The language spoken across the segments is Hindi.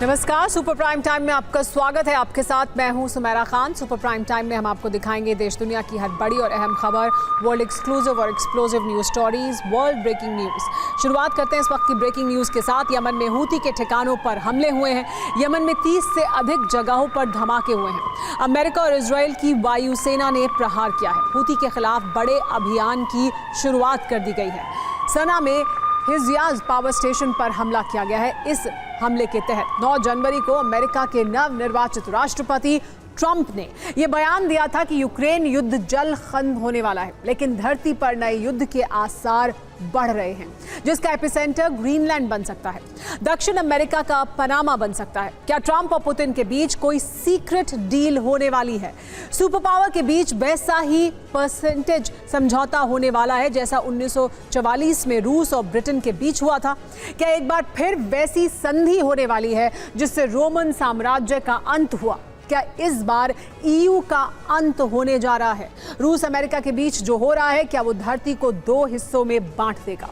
नमस्कार, सुपर प्राइम टाइम में आपका स्वागत है। आपके साथ मैं हूं Sumera Khan. Super prime time में हम आपको दिखाएंगे देश दुनिया की हर बड़ी और अहम खबर, वर्ल्ड एक्सक्लूसिव और explosive news stories, world breaking news. शुरुआत करते हैं इस वक्त की ब्रेकिंग न्यूज के साथ। यमन में हूती के ठिकानों पर हमले हुए हैं। यमन में 30 से अधिक जगहों पर धमाके हुए हैं। अमेरिका और इजराइल की वायुसेना ने प्रहार किया है। हूती के खिलाफ बड़े अभियान की शुरुआत कर दी गई है। सना में हिज़याज पावर स्टेशन पर हमला किया गया है। इस हमले के तहत 9 जनवरी को अमेरिका के नवनिर्वाचित राष्ट्रपति ट्रंप ने यह बयान दिया था कि यूक्रेन युद्ध जल्द खत्म होने वाला है, लेकिन धरती पर नए युद्ध के आसार बढ़ रहे हैं, जिसका एपिसेंटर ग्रीनलैंड बन सकता है। दक्षिण अमेरिका का पनामा बन सकता है। क्या ट्रंप और पुतिन के बीच कोई सीक्रेट डील होने वाली है? सुपर पावर के बीच वैसा ही परसेंटेज समझौता होने वाला है जैसा 1944 में रूस और ब्रिटेन के बीच हुआ था? क्या एक बार फिर वैसी संधि होने वाली है जिससे रोमन साम्राज्य का अंत हुआ? क्या इस बार ईयू का अंत होने जा रहा है? रूस अमेरिका के बीच जो हो रहा है, क्या वो धरती को 2 हिस्सों में बांट देगा?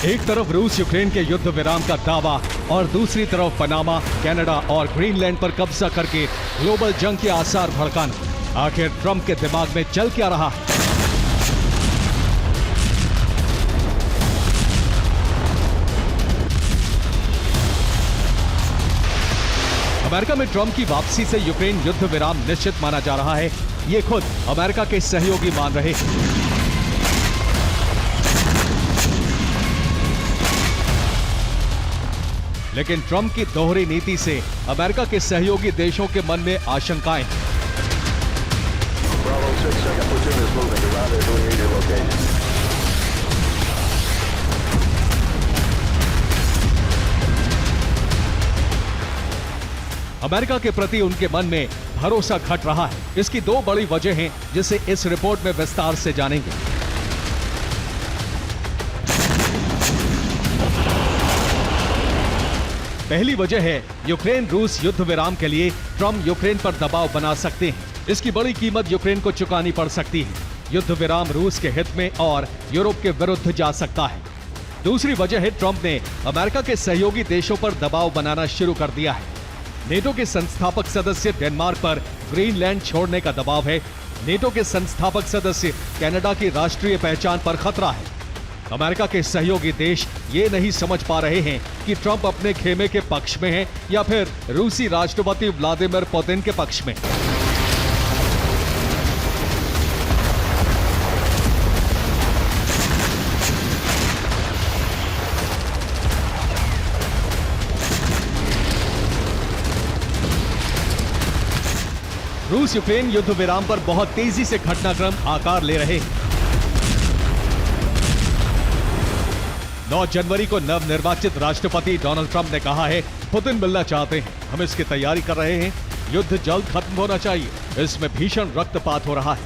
एक तरफ रूस यूक्रेन के युद्ध विराम का दावा और दूसरी तरफ पनामा, कनाडा और ग्रीनलैंड पर कब्जा करके ग्लोबल जंग के आसार भड़काना। आखिर ट्रंप के दिमाग में चल क्या रहा है? अमेरिका में ट्रंप की वापसी से यूक्रेन युद्ध विराम निश्चित माना जा रहा है। ये खुद अमेरिका के सहयोगी मान रहे हैं। लेकिन ट्रंप की दोहरी नीति से अमेरिका के सहयोगी देशों के मन में आशंकाएं हैं। अमेरिका के प्रति उनके मन में भरोसा घट रहा है। इसकी 2 बड़ी वजह हैं, जिसे इस रिपोर्ट में विस्तार से जानेंगे। पहली वजह है यूक्रेन रूस युद्ध विराम के लिए ट्रंप यूक्रेन पर दबाव बना सकते हैं। इसकी बड़ी कीमत यूक्रेन को चुकानी पड़ सकती है। युद्ध विराम रूस के हित में और यूरोप के विरुद्ध जा सकता है। दूसरी वजह है ट्रंप ने अमेरिका के सहयोगी देशों पर दबाव बनाना शुरू कर दिया है। नेटो के संस्थापक सदस्य डेनमार्क पर ग्रीनलैंड छोड़ने का दबाव है। नेटो के संस्थापक सदस्य कनाडा की राष्ट्रीय पहचान पर खतरा है। अमेरिका के सहयोगी देश ये नहीं समझ पा रहे हैं कि ट्रंप अपने खेमे के पक्ष में है या फिर रूसी राष्ट्रपति व्लादिमीर पुतिन के पक्ष में। रूस यूक्रेन युद्ध विराम पर बहुत तेजी से घटनाक्रम आकार ले रहे हैं। 9 जनवरी को नवनिर्वाचित राष्ट्रपति डोनाल्ड ट्रंप ने कहा है, पुतिन मिलना चाहते हैं, हम इसकी तैयारी कर रहे हैं, युद्ध जल्द खत्म होना चाहिए, इसमें भीषण रक्तपात हो रहा है।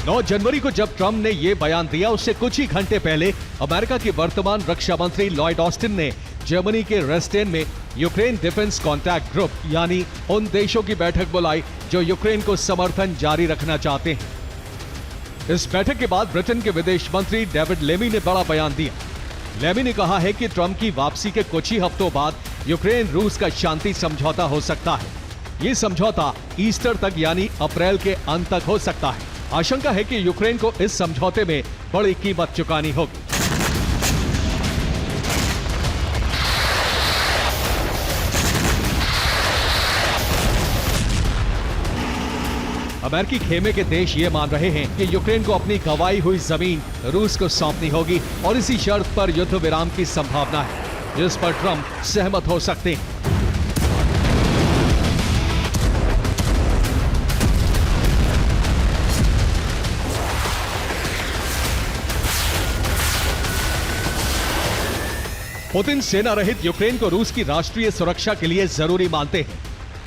9 जनवरी को जब ट्रंप ने यह बयान दिया, उससे कुछ ही घंटे पहले अमेरिका के वर्तमान रक्षा मंत्री लॉयड ऑस्टिन ने जर्मनी के रेस्टेन में यूक्रेन डिफेंस कॉन्टैक्ट ग्रुप यानी उन देशों की बैठक बुलाई जो यूक्रेन को समर्थन जारी रखना चाहते हैं। इस बैठक के बाद ब्रिटेन के विदेश मंत्री डेविड लेमी ने बड़ा बयान दिया। लेमी ने कहा है कि ट्रंप की वापसी के कुछ ही हफ्तों बाद यूक्रेन रूस का शांति समझौता हो सकता है। ये समझौता ईस्टर तक यानी अप्रैल के अंत तक हो सकता है। आशंका है कि यूक्रेन को इस समझौते में बड़ी कीमत चुकानी होगी। अमेरिकी खेमे के देश ये मान रहे हैं कि यूक्रेन को अपनी गंवाई हुई जमीन रूस को सौंपनी होगी और इसी शर्त पर युद्ध विराम की संभावना है, जिस पर ट्रंप सहमत हो सकते हैं। पुतिन सेना रहित यूक्रेन को रूस की राष्ट्रीय सुरक्षा के लिए जरूरी मानते हैं,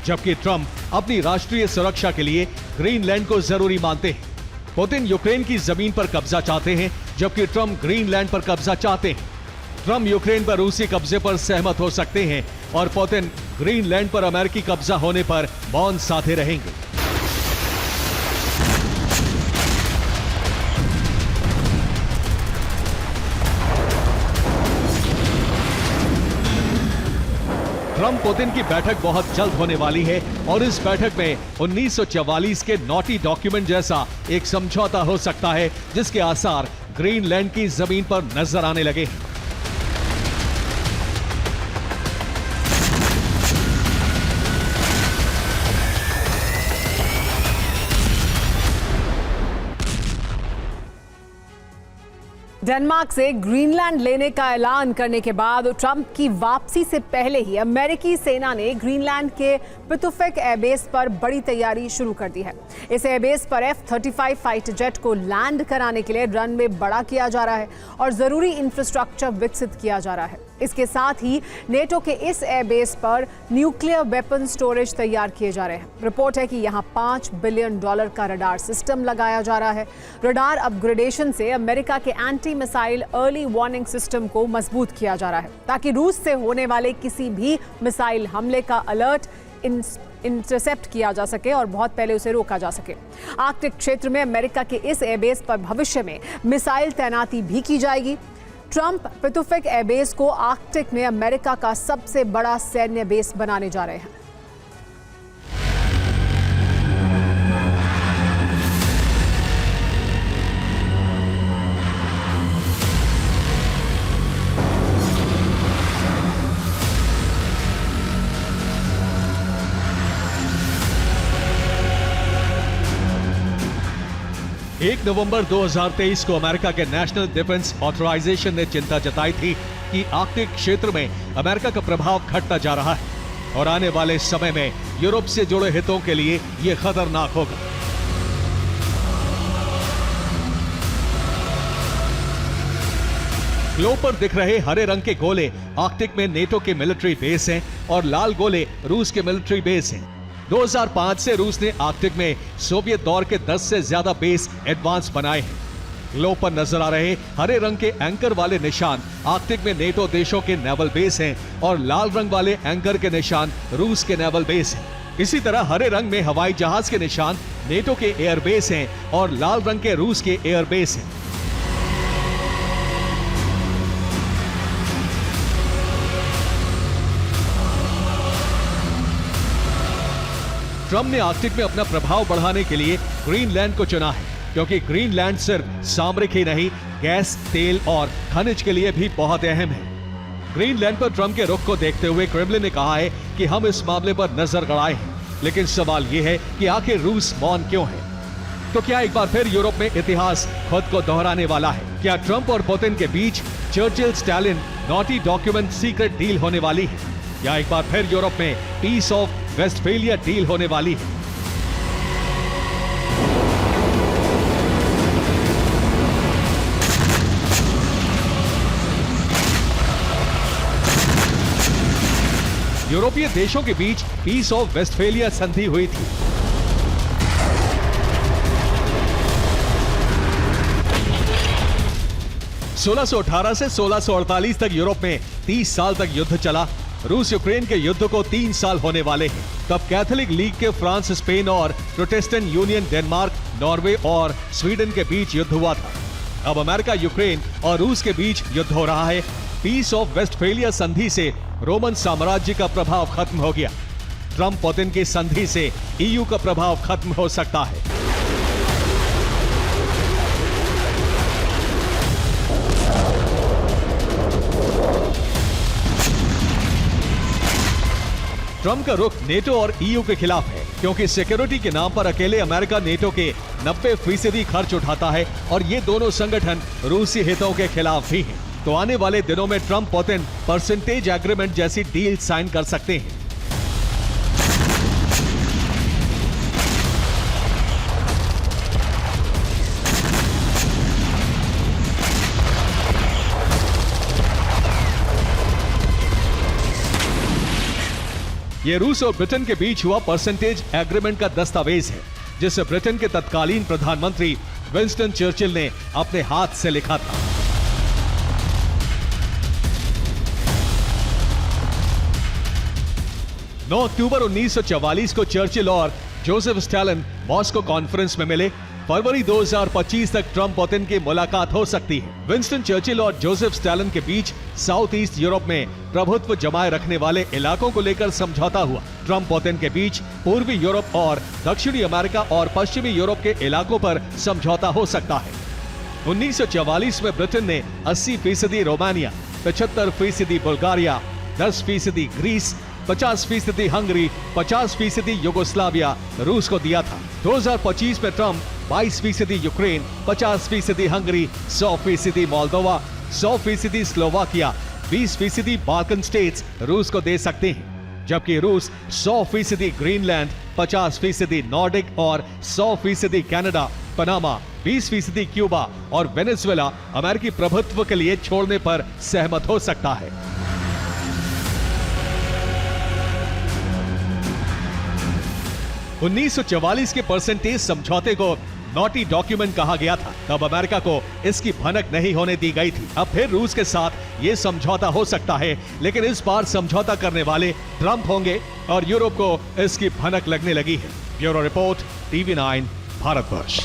जबकि ट्रंप अपनी राष्ट्रीय सुरक्षा के लिए ग्रीनलैंड को जरूरी मानते हैं। पुतिन यूक्रेन की जमीन पर कब्जा चाहते हैं, जबकि ट्रंप ग्रीनलैंड पर कब्जा चाहते हैं। ट्रंप यूक्रेन पर रूसी कब्जे पर सहमत हो सकते हैं और पुतिन ग्रीनलैंड पर अमेरिकी कब्जा होने पर मौन साधे रहेंगे। ट्रंप पुतिन की बैठक बहुत जल्द होने वाली है और इस बैठक में 1944 के नॉटी डॉक्यूमेंट जैसा एक समझौता हो सकता है, जिसके आसार ग्रीनलैंड की जमीन पर नजर आने लगे हैं। डेनमार्क से ग्रीनलैंड लेने का ऐलान करने के बाद ट्रंप की वापसी से पहले ही अमेरिकी सेना ने ग्रीनलैंड के पितुफिक एयरबेस पर बड़ी तैयारी शुरू कर दी है। इस एयरबेस पर F-35 फाइटर जेट को लैंड कराने के लिए रनवे बड़ा किया जा रहा है और जरूरी इंफ्रास्ट्रक्चर विकसित किया जा रहा है। इसके साथ ही नेटो के इस एयरबेस पर न्यूक्लियर वेपन स्टोरेज तैयार किए जा रहे हैं। रिपोर्ट है कि यहाँ $5 बिलियन का रडार सिस्टम लगाया जा रहा है। रडार अपग्रेडेशन से अमेरिका के anti missile early warning system को मजबूत किया जा रहा है, ताकि रूस से होने वाले किसी भी मिसाइल हमले का अलर्ट इंटरसेप्ट किया जा सके और बहुत पहले उसे रोका जा सके। आर्कटिक क्षेत्र में अमेरिका के इस एयरबेस पर भविष्य में मिसाइल तैनाती भी की जाएगी। ट्रंप पितुफिक एयरबेस को आर्कटिक में अमेरिका का सबसे बड़ा सैन्य बेस बनाने जा रहे हैं। नवंबर 2023 को अमेरिका के नेशनल डिफेंस ऑथराइजेशन ने चिंता जताई थी कि आर्कटिक क्षेत्र में अमेरिका का प्रभाव घटता जा रहा है और आने वाले समय में यूरोप से जुड़े हितों के लिए यह खतरनाक होगा। ग्लोब पर दिख रहे हरे रंग के गोले आर्कटिक में नेटो के मिलिट्री बेस हैं और लाल गोले रूस के मिलिट्री बेस हैं। 2005 से रूस ने आर्कटिक में सोवियत दौर के 10 से ज्यादा बेस एडवांस बनाए हैं। ग्लोब पर नजर आ रहे हरे रंग के एंकर वाले निशान आर्कटिक में नेटो देशों के नेवल बेस हैं और लाल रंग वाले एंकर के निशान रूस के नेवल बेस हैं। इसी तरह हरे रंग में हवाई जहाज के निशान नेटो के एयर बेस हैं और लाल रंग के रूस के एयर बेस हैं। ट्रंप ने आर्कटिक में अपना प्रभाव बढ़ाने के लिए ग्रीनलैंड को चुना है, क्योंकि ग्रीनलैंड सिर्फ सामरिक ही नहीं, गैस, तेल और खनिज के लिए भी बहुत अहम है। ग्रीनलैंड पर ट्रंप के रुख को देखते हुए क्रेमलिन ने कहा है कि हम इस मामले पर नजर गड़ाए हैं, लेकिन सवाल यह है कि आखिर रूस मौन क्यों है? तो क्या एक बार फिर यूरोप में इतिहास खुद को दोहराने वाला है? क्या ट्रंप और पुतिन के बीच Churchill Stalin naughty document secret deal होने वाली है, या एक बार फिर यूरोप में पीस ऑफ वेस्टफेलिया डील होने वाली है? यूरोपीय देशों के बीच पीस ऑफ वेस्टफेलिया संधि हुई थी। (1618) से 1648 तक यूरोप में 30 साल तक युद्ध चला। रूस यूक्रेन के युद्ध को 3 साल होने वाले हैं। तब कैथोलिक लीग के फ्रांस, स्पेन और प्रोटेस्टेंट यूनियन डेनमार्क, नॉर्वे और स्वीडन के बीच युद्ध हुआ था। अब अमेरिका, यूक्रेन और रूस के बीच युद्ध हो रहा है। पीस ऑफ वेस्टफेलिया संधि से रोमन साम्राज्य का प्रभाव खत्म हो गया। ट्रंप पुतिन की संधि से ईयू का प्रभाव खत्म हो सकता है। ट्रंप का रुख नेटो और ईयू के खिलाफ है, क्योंकि सिक्योरिटी के नाम पर अकेले अमेरिका नेटो के 90% खर्च उठाता है और ये दोनों संगठन रूसी हितों के खिलाफ भी हैं। तो आने वाले दिनों में ट्रंप पुतिन परसेंटेज एग्रीमेंट जैसी डील साइन कर सकते हैं। ये रूस और ब्रिटेन के बीच हुआ परसेंटेज एग्रीमेंट का दस्तावेज है, जिसे ब्रिटेन के तत्कालीन प्रधानमंत्री विंस्टन चर्चिल ने अपने हाथ से लिखा था। नौ अक्टूबर 1944 को चर्चिल और जोसेफ स्टालिन मॉस्को कॉन्फ्रेंस में मिले। फरवरी 2025 तक ट्रंप पुतिन की मुलाकात हो सकती है। विंस्टन चर्चिल और जोसेफ स्टालिन के बीच साउथ ईस्ट यूरोप में प्रभुत्व जमाए रखने वाले इलाकों को लेकर समझौता हुआ। ट्रंप पुतिन के बीच पूर्वी यूरोप और दक्षिणी अमेरिका और पश्चिमी यूरोप के इलाकों पर समझौता हो सकता है। 1944 में ब्रिटेन ने 80% Romania, 75% Bulgaria, 10% Greece, 50% Hungary, 50% Yugoslavia रूस को दिया था। 2025 में Trump 22% Ukraine, 50% Hungary, 100% Moldova, 100% Slovakia, 20% Balkan states रूस को दे सकते हैं, जबकि रूस 100% ग्रीनलैंड, 50% नॉर्डिक और 100% कनाडा, पनामा, 20% क्यूबा और वेनेजुएला अमेरिकी प्रभुत्व के लिए छोड़ने पर सहमत हो सकता है। 1944 के परसेंटेज समझौते को नॉटी डॉक्यूमेंट कहा गया था। तब अमेरिका को इसकी भनक नहीं होने दी गई थी। अब फिर रूस के साथ ये समझौता हो सकता है, लेकिन इस बार समझौता करने वाले ट्रंप होंगे और यूरोप को इसकी भनक लगने लगी है। Bureau report, TV9 Bharatvarsh.